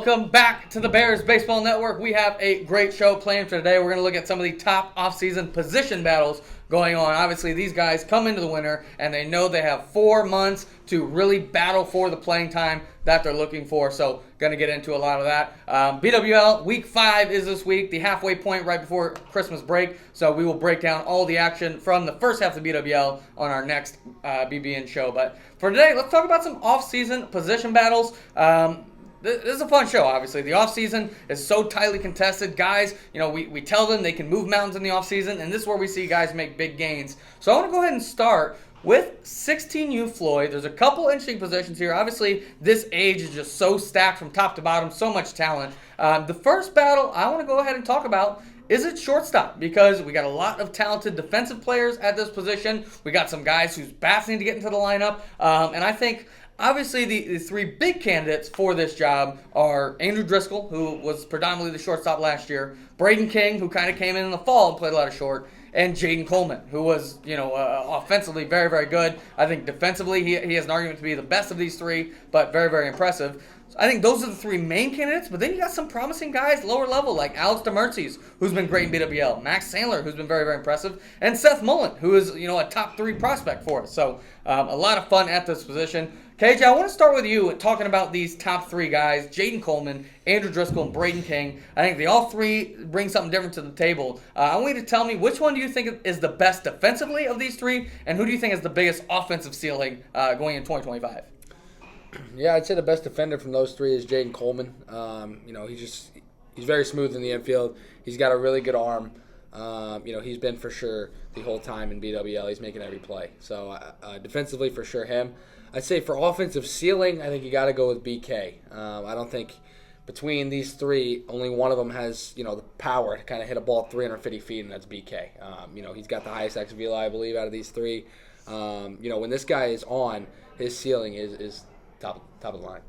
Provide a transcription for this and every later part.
Welcome back to the Bears Baseball Network. We have a great show planned for today. We're going to look at some of the top offseason position battles going on. Obviously, these guys come into the winter, and they know they have 4 months to really battle for the playing time that they're looking for. So, going to get into a lot of that. BWL, Week 5 is this week, the halfway point right before Christmas break. So, we will break down all the action from the first half of BWL on our next BBN show. But for today, let's talk about some off-season position battles. This is a fun show, obviously. The offseason is so tightly contested. Guys, we tell them they can move mountains in the offseason, and this is where we see guys make big gains. So I want to go ahead and start with 16U Floyd. There's a couple interesting positions here. Obviously, this age is just so stacked from top to bottom, so much talent. The first battle I want to go ahead and talk about is it shortstop, because we got a lot of talented defensive players at this position. We got some guys whose bats need to get into the lineup, and I think obviously, the three big candidates for this job are Andrew Driscoll, who was predominantly the shortstop last year, Braden King, who kind of came in the fall and played a lot of short, and Jaden Coleman, who was, offensively very, very good. I think defensively he has an argument to be the best of these three, but very, very impressive. So I think those are the three main candidates, but then you got some promising guys lower level, like Alex DeMertzes, who's been great in BWL, Max Sandler, who's been very, very impressive, and Seth Mullen, who is, a top 3 prospect for us. So a lot of fun at this position. KJ, I want to start with you talking about these top 3 guys, Jaden Coleman, Andrew Driscoll, and Braden King. I think they all three bring something different to the table. I want you to tell me, which one do you think is the best defensively of these three, and who do you think has the biggest offensive ceiling going in 2025? Yeah, I'd say the best defender from those three is Jaden Coleman. He's very smooth in the infield. He's got a really good arm. He's been for sure the whole time in BWL. He's making every play. So defensively, for sure, him. I'd say for offensive ceiling, I think you got to go with BK. I don't think between these three, only one of them has the power to kind of hit a ball 350 feet, and that's BK. He's got the highest XVLI, I believe, out of these three. When this guy is on, his ceiling is top of the line.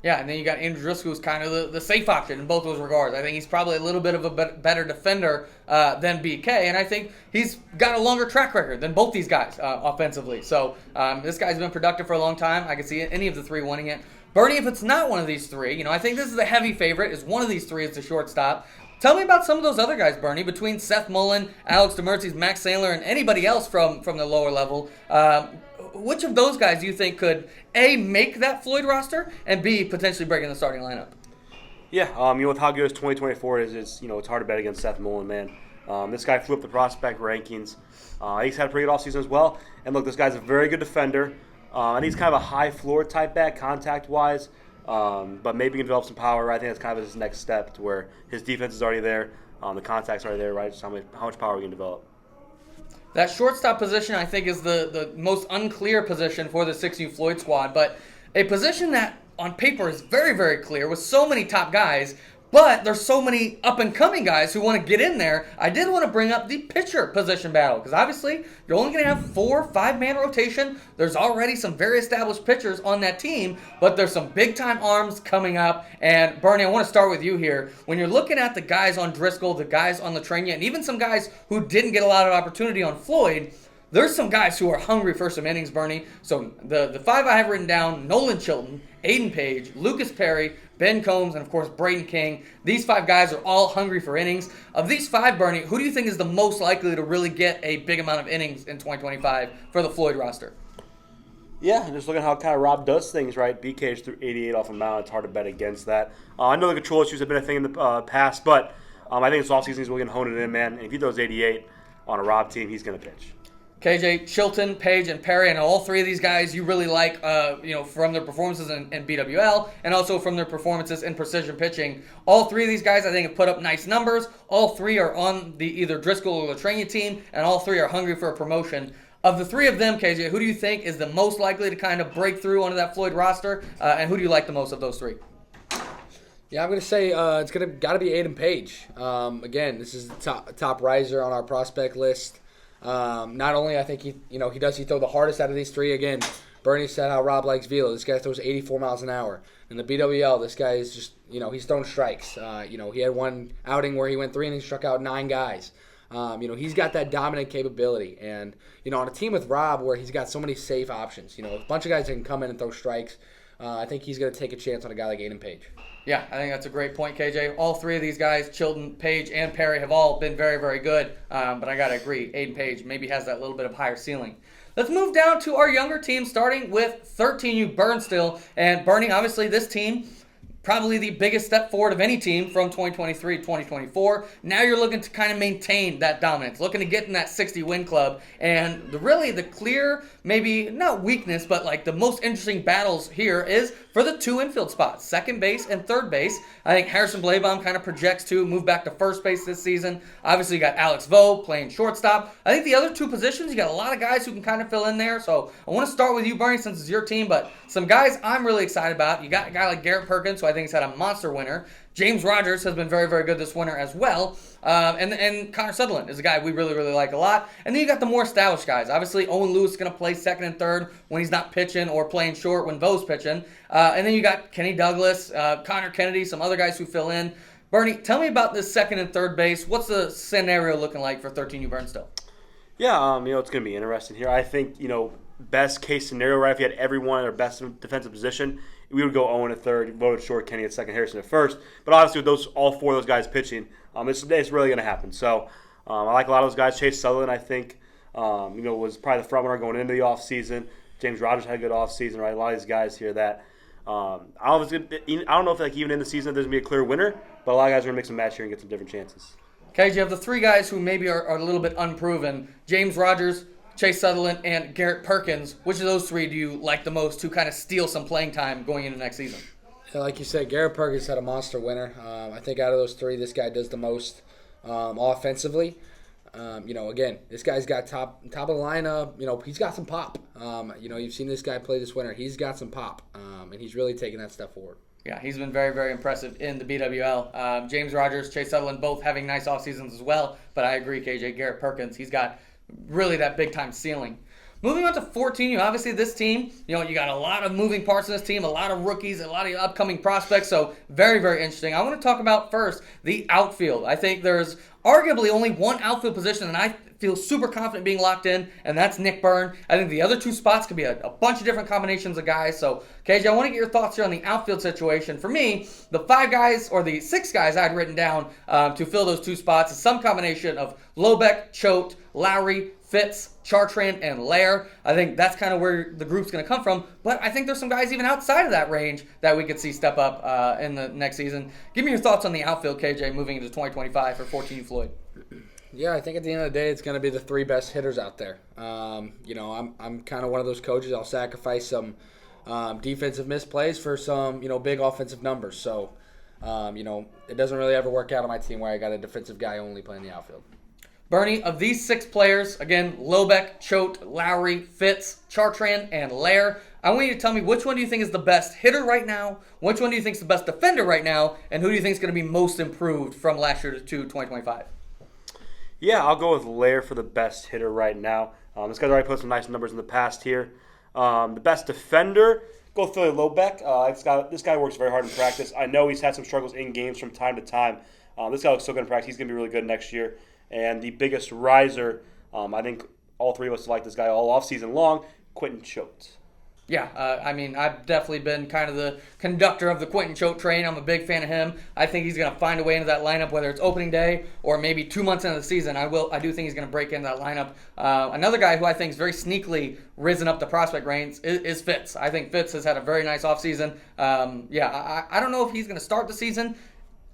Yeah, and then you got Andrew Driscoll, who's kind of the safe option in both those regards. I think he's probably a little bit of a better defender than BK, and I think he's got a longer track record than both these guys offensively. So this guy's been productive for a long time. I can see any of the three winning it. Bernie, if it's not one of these three, I think this is the heavy favorite, is one of these three is the shortstop. Tell me about some of those other guys, Bernie, between Seth Mullen, Alex DeMertzes, Max Sandler, and anybody else from the lower level. Which of those guys do you think could, A, make that Floyd roster, and B, potentially break in the starting lineup? Yeah, with how good his 2024 is, it's hard to bet against Seth Mullen, man. This guy flew up the prospect rankings. He's had a pretty good offseason as well. And look, this guy's a very good defender. I think he's kind of a high floor type bat contact-wise, but maybe he can develop some power. I think that's kind of his next step, to where his defense is already there, the contact's already there, right? Just how much power we can develop. That shortstop position, I think, is the most unclear position for the 6U Floyd squad, but a position that on paper is very, very clear with so many top guys, but there's so many up-and-coming guys who want to get in there. I did want to bring up the pitcher position battle, because obviously you're only going to have 4 5-man rotation. There's already some very established pitchers on that team, but there's some big-time arms coming up. And Bernie, I want to start with you here. When you're looking at the guys on Driscoll, the guys on Latrenia, and even some guys who didn't get a lot of opportunity on Floyd, there's some guys who are hungry for some innings, Bernie. So the 5 I have written down: Nolan Chilton, Aiden Page, Lucas Perry, Ben Combs, and of course Braden King. These 5 guys are all hungry for innings. Of these 5, Bernie, who do you think is the most likely to really get a big amount of innings in 2025 for the Floyd roster? Yeah, just looking at how kind of Rob does things, right? BK's through 88 off a mound. It's hard to bet against that. I know the control issues have been a thing in the past, but I think this offseason he's really going to hone it in, man. And if he throws 88 on a Rob team, he's going to pitch. KJ, Chilton, Page, and Perry, and all 3 of these guys you really like, from their performances in BWL and also from their performances in precision pitching. All 3 of these guys, I think, have put up nice numbers. All 3 are on the either Driscoll or Latrenia team, and all 3 are hungry for a promotion. Of the 3 of them, KJ, who do you think is the most likely to kind of break through onto that Floyd roster, and who do you like the most of those 3? Yeah, I'm going to say it's got to be Aiden Page. Again, this is the top riser on our prospect list. Not only I think he throw the hardest out of these 3. Again, Bernie said how Rob likes velo. This guy throws 84 miles an hour. In the BWL, this guy is just he's throwing strikes. He had one outing where he went 3 and he struck out 9 guys. He's got that dominant capability, and on a team with Rob where he's got so many safe options. A bunch of guys that can come in and throw strikes. I think he's going to take a chance on a guy like Aiden Page. Yeah, I think that's a great point, KJ. All three of these guys, Chilton, Page, and Perry, have all been very, very good. But I got to agree, Aiden Page maybe has that little bit of higher ceiling. Let's move down to our younger team, starting with 13U Burnsville. And Bernie, obviously this team, probably the biggest step forward of any team from 2023 to 2024. Now you're looking to kind of maintain that dominance, looking to get in that 60-win club. And really the clear, maybe not weakness, but like the most interesting battles here is for the two infield spots, second base and third base. I think Harrison Blabaum kind of projects to move back to first base this season. Obviously, you got Alex Vo playing shortstop. I think the other two positions, you got a lot of guys who can kind of fill in there. So I want to start with you, Bernie, since it's your team, but some guys I'm really excited about. You got a guy like Garrett Perkins, who I think has had a monster winter. James Rogers has been very, very good this winter as well. And Connor Sutherland is a guy we really, really like a lot. And then you got the more established guys. Obviously, Owen Lewis is going to play second and third when he's not pitching or playing short when Vo's pitching. And then you got Kenny Douglas, Connor Kennedy, some other guys who fill in. Bernie, tell me about this second and third base. What's the scenario looking like for 13U Burnsville? Yeah, it's going to be interesting here. I think, best case scenario, right, if you had everyone in their best defensive position, we would go Owen at third, Vo at short, Kenny at second, Harrison at first. But obviously with all four of those guys pitching, it's really going to happen. So I like a lot of those guys. Chase Sutherland, I think, was probably the front runner going into the offseason. James Rogers had a good offseason, right? A lot of these guys here that I don't know if like even in the season there's going to be a clear winner, but a lot of guys are going to mix and match here and get some different chances. Okay, you have the three guys who maybe are a little bit unproven. James Rogers, Chase Sutherland, and Garrett Perkins. Which of those three do you like the most to kind of steal some playing time going into next season? Yeah, like you said, Garrett Perkins had a monster winner. I think out of those three, this guy does the most offensively. Again, this guy's got top of the lineup. He's got some pop. You've seen this guy play this winter. He's got some pop, and he's really taking that step forward. Yeah, he's been very, very impressive in the BWL. James Rogers, Chase Sutherland, both having nice off seasons as well. But I agree, KJ, Garrett Perkins, he's got really that big-time ceiling. Moving on to 14U, obviously this team, you got a lot of moving parts in this team, a lot of rookies, a lot of upcoming prospects, so very, very interesting. I want to talk about first the outfield. I think there's arguably only one outfield position, and I feel super confident being locked in, and that's Nick Byrne. I think the other two spots could be a bunch of different combinations of guys. So, KJ, I want to get your thoughts here on the outfield situation. For me, the 5 guys or the 6 guys I had written down to fill those 2 spots is some combination of Lobeck, Choate, Lowry, Fitz, Chartrand, and Lair. I think that's kind of where the group's going to come from. But I think there's some guys even outside of that range that we could see step up in the next season. Give me your thoughts on the outfield, KJ, moving into 2025 for 14U Floyd. Yeah, I think at the end of the day, it's going to be the 3 best hitters out there. I'm kind of one of those coaches. I'll sacrifice some defensive misplays for some, big offensive numbers. So, it doesn't really ever work out on my team where I got a defensive guy only playing the outfield. Bernie, of these 6 players, again, Lobeck, Choate, Lowry, Fitz, Chartrand, and Lair, I want you to tell me which one do you think is the best hitter right now, which one do you think is the best defender right now, and who do you think is going to be most improved from last year to 2025? Yeah, I'll go with Lair for the best hitter right now. This guy's already put some nice numbers in the past here. The best defender, go with Philly Lobeck. This guy works very hard in practice. I know he's had some struggles in games from time to time. This guy looks so good in practice. He's going to be really good next year. And the biggest riser, I think all 3 of us like this guy all offseason long, Quentin Choate. Yeah, I've definitely been kind of the conductor of the Quentin Choate train. I'm a big fan of him. I think he's going to find a way into that lineup, whether it's opening day or maybe 2 months into the season. I do think he's going to break into that lineup. Another guy who I think is very sneakily risen up the prospect ranks is Fitz. I think Fitz has had a very nice offseason. I don't know if he's going to start the season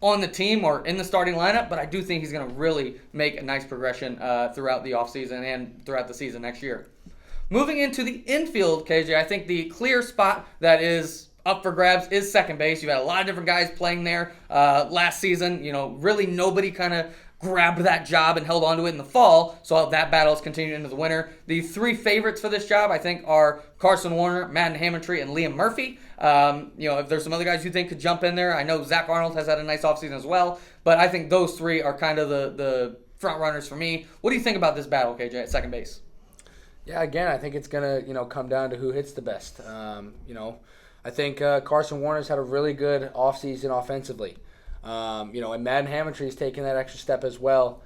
on the team or in the starting lineup, but I do think he's going to really make a nice progression throughout the offseason and throughout the season next year. Moving into the infield, KJ, I think the clear spot that is up for grabs is second base. You've had a lot of different guys playing there last season. Really nobody kind of grabbed that job and held onto it in the fall, so that battle has continued into the winter. The 3 favorites for this job, I think, are Carson Warner, Madden Hammontree, and Liam Murphy. If there's some other guys you think could jump in there, I know Zach Arnold has had a nice offseason as well, but I think those 3 are kind of the front runners for me. What do you think about this battle, KJ, at second base? Yeah, again, I think it's going to, come down to who hits the best. I think Carson Warner's had a really good offseason offensively. And Madden Hammontree's taking that extra step as well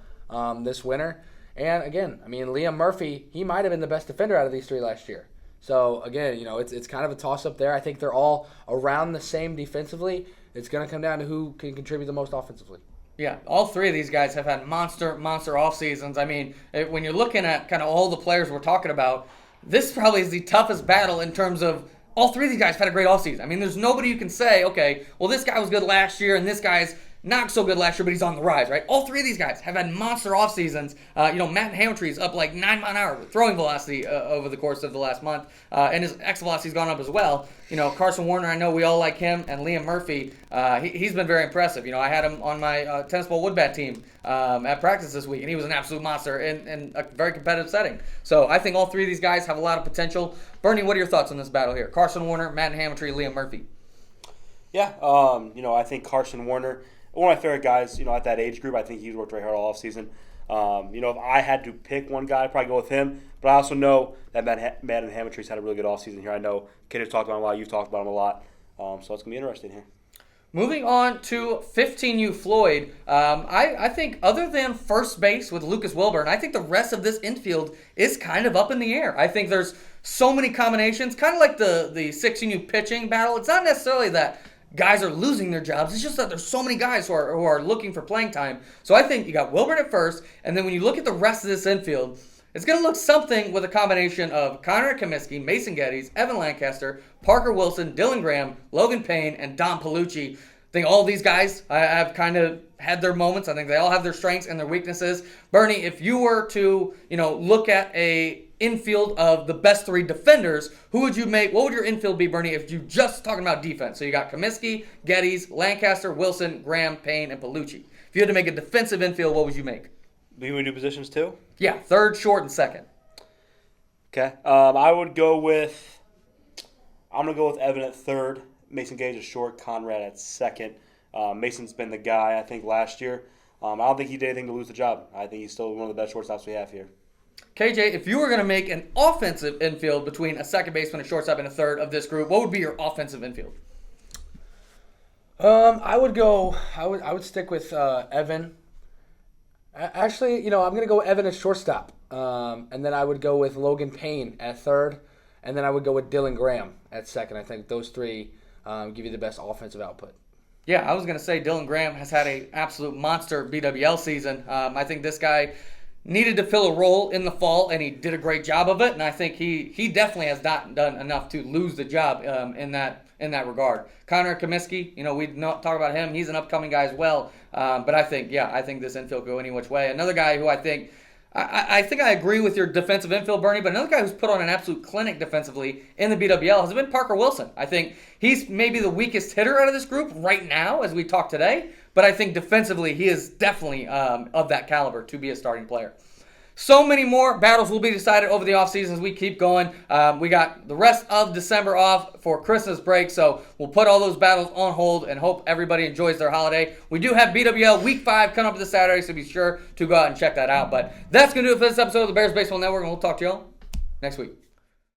this winter. And again, Liam Murphy, he might have been the best defender out of these 3 last year. So again, it's kind of a toss up there. I think they're all around the same defensively. It's going to come down to who can contribute the most offensively. Yeah, all three of these guys have had monster off seasons. I mean, when you're looking at kind of all the players we're talking about, this probably is the toughest battle in terms of all three of these guys have had a great offseason. I mean, there's nobody you can say, okay, well, this guy was good last year and this guy's not so good last year, but he's on the rise, right? All three of these guys have had monster off seasons. Matt Hamilton's up like 9 miles an hour with throwing velocity over the course of the last month, and his X velocity's gone up as well. Carson Warner, I know we all like him, and Liam Murphy, he's been very impressive. I had him on my tennis ball wood bat team at practice this week, and he was an absolute monster in a very competitive setting. So I think all three of these guys have a lot of potential. Bernie, what are your thoughts on this battle here? Carson Warner, Matt Hamilton, Liam Murphy. Yeah, I think Carson Warner, one of my favorite guys, at that age group. I think he's worked very hard all offseason. If I had to pick one guy, I'd probably go with him. But I also know that Matt and Hammondtree's had a really good offseason here. I know Kid has talked about him a lot. You've talked about him a lot. So it's going to be interesting here. Moving on to 15U Floyd, I think other than first base with Lucas Wilburn, I think the rest of this infield is kind of up in the air. I think there's so many combinations, kind of like the 16U pitching battle. It's not necessarily that guys are losing their jobs. It's just that there's so many guys who are looking for playing time. So I think you got Wilburn at first, and then when you look at the rest of this infield, it's going to look something with a combination of Connor Comiskey, Mason Geddes, Evan Lancaster, Parker Wilson, Dylan Graham, Logan Payne, and Don Palucci. I think all these guys have kind of had their moments. I think they all have their strengths and their weaknesses. Bernie, if you were to, look at a infield of the best three defenders, who would you make? What would your infield be, Bernie, if you just talking about defense? So you got Comiskey, Geddes, Lancaster, Wilson, Graham, Payne, and Palucci. If you had to make a defensive infield, what would you make? Do we do positions too? Yeah, third, short, and second. Okay. I'm going to go with Evan at third, Mason Gage at short, Conrad at second. Mason's been the guy, I think, last year. I don't think he did anything to lose the job. I think he's still one of the best shortstops we have here. KJ, if you were going to make an offensive infield between a second baseman, a shortstop, and a third of this group, what would be your offensive infield? I would stick with Evan. Actually, I'm going to go Evan at shortstop. And then I would go with Logan Payne at third. And then I would go with Dylan Graham at second. I think those three give you the best offensive output. Yeah, I was going to say Dylan Graham has had an absolute monster BWL season. I think this guy needed to fill a role in the fall, and he did a great job of it. And I think he definitely has not done enough to lose the job in that regard. Connor Comiskey, we talk about him. He's an upcoming guy as well. But I think this infield go any which way. Another guy who I think I agree with your defensive infield, Bernie, but another guy who's put on an absolute clinic defensively in the BWL has been Parker Wilson. I think he's maybe the weakest hitter out of this group right now as we talk today, but I think defensively he is definitely of that caliber to be a starting player. So many more battles will be decided over the offseason as we keep going. We got the rest of December off for Christmas break, so we'll put all those battles on hold and hope everybody enjoys their holiday. We do have BWL Week 5 coming up this Saturday, so be sure to go out and check that out. But that's going to do it for this episode of the Bears Baseball Network, and we'll talk to y'all next week.